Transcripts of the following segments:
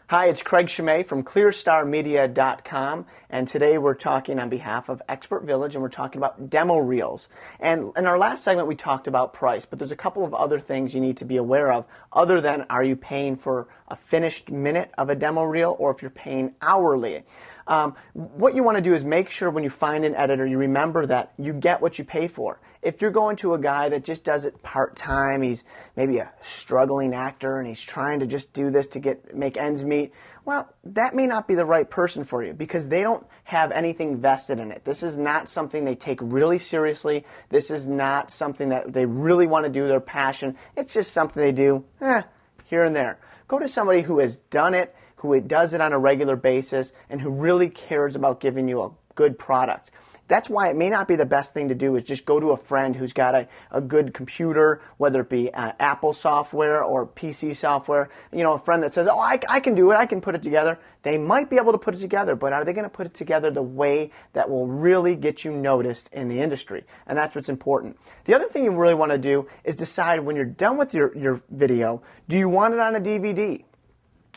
Hi, it's Craig Chemay from ClearStarMedia.com, and today we're talking on behalf of ExpertVillage, and we're talking about demo reels. And in our last segment, we talked about price, but there's a couple of other things you need to be aware of, other than are you paying for a finished minute of a demo reel, or if you're paying hourly. What you want to do is make sure when you find an editor, you remember that you get what you pay for. If you're going to a guy that just does it part-time, he's maybe a struggling actor and he's trying to just do this to make ends meet, well, that may not be the right person for you because they don't have anything vested in it. This is not something they take really seriously. This is not something that they really want to do, their passion. It's just something they do here and there. Go to somebody who has done it, who does it on a regular basis, and who really cares about giving you a good product. That's why it may not be the best thing to do is just go to a friend who's got a good computer, whether it be Apple software or PC software. You know, a friend that says, oh, I can do it, I can put it together. They might be able to put it together, but are they going to put it together the way that will really get you noticed in the industry? And that's what's important. The other thing you really want to do is decide when you're done with your video, do you want it on a DVD?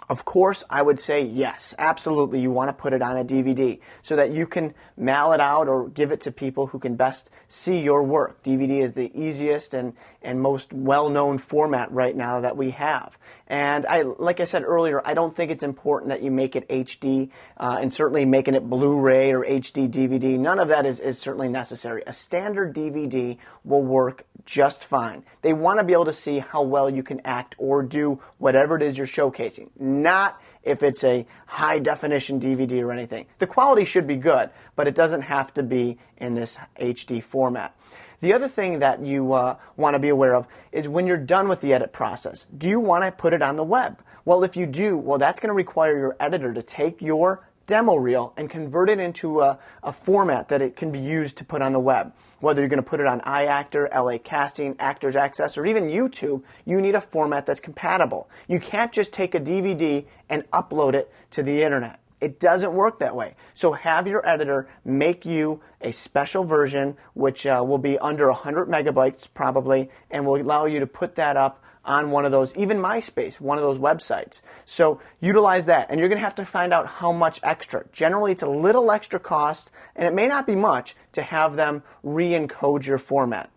Of course, I would say yes, absolutely. You want to put it on a DVD so that you can mail it out or give it to people who can best see your work. DVD is the easiest and most well-known format right now that we have. And like I said earlier, I don't think it's important that you make it HD and certainly making it Blu-ray or HD DVD. None of that is certainly necessary. A standard DVD will work just fine. They want to be able to see how well you can act or do whatever it is you're showcasing. Not if it's a high definition DVD or anything. The quality should be good, but it doesn't have to be in this HD format. The other thing that you want to be aware of is when you're done with the edit process, do you want to put it on the web? Well, if you do, well, that's going to require your editor to take your demo reel and convert it into a format that it can be used to put on the web. Whether you're going to put it on iActor, LA Casting, Actors Access, or even YouTube, you need a format that's compatible. You can't just take a DVD and upload it to the internet. It doesn't work that way. So have your editor make you a special version, which will be under 100 megabytes probably, and will allow you to put that up on one of those, even MySpace, one of those websites. So utilize that, and you're going to have to find out how much extra. Generally, it's a little extra cost, and it may not be much, to have them re-encode your format.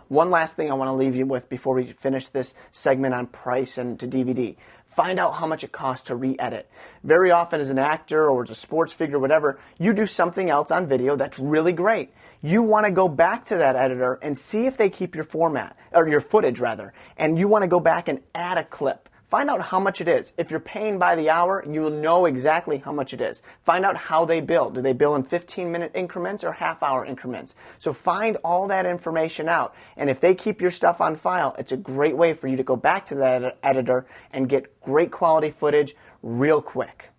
One last thing I want to leave you with before we finish this segment on price and to DVD. Find out how much it costs to re-edit. Very often as an actor or as a sports figure, whatever, you do something else on video that's really great. You want to go back to that editor and see if they keep your format, or your footage rather, and you want to go back and add a clip. Find out how much it is. If you're paying by the hour, you will know exactly how much it is. Find out how they bill. Do they bill in 15-minute increments or half-hour increments? So find all that information out. And if they keep your stuff on file, it's a great way for you to go back to that editor and get great quality footage real quick.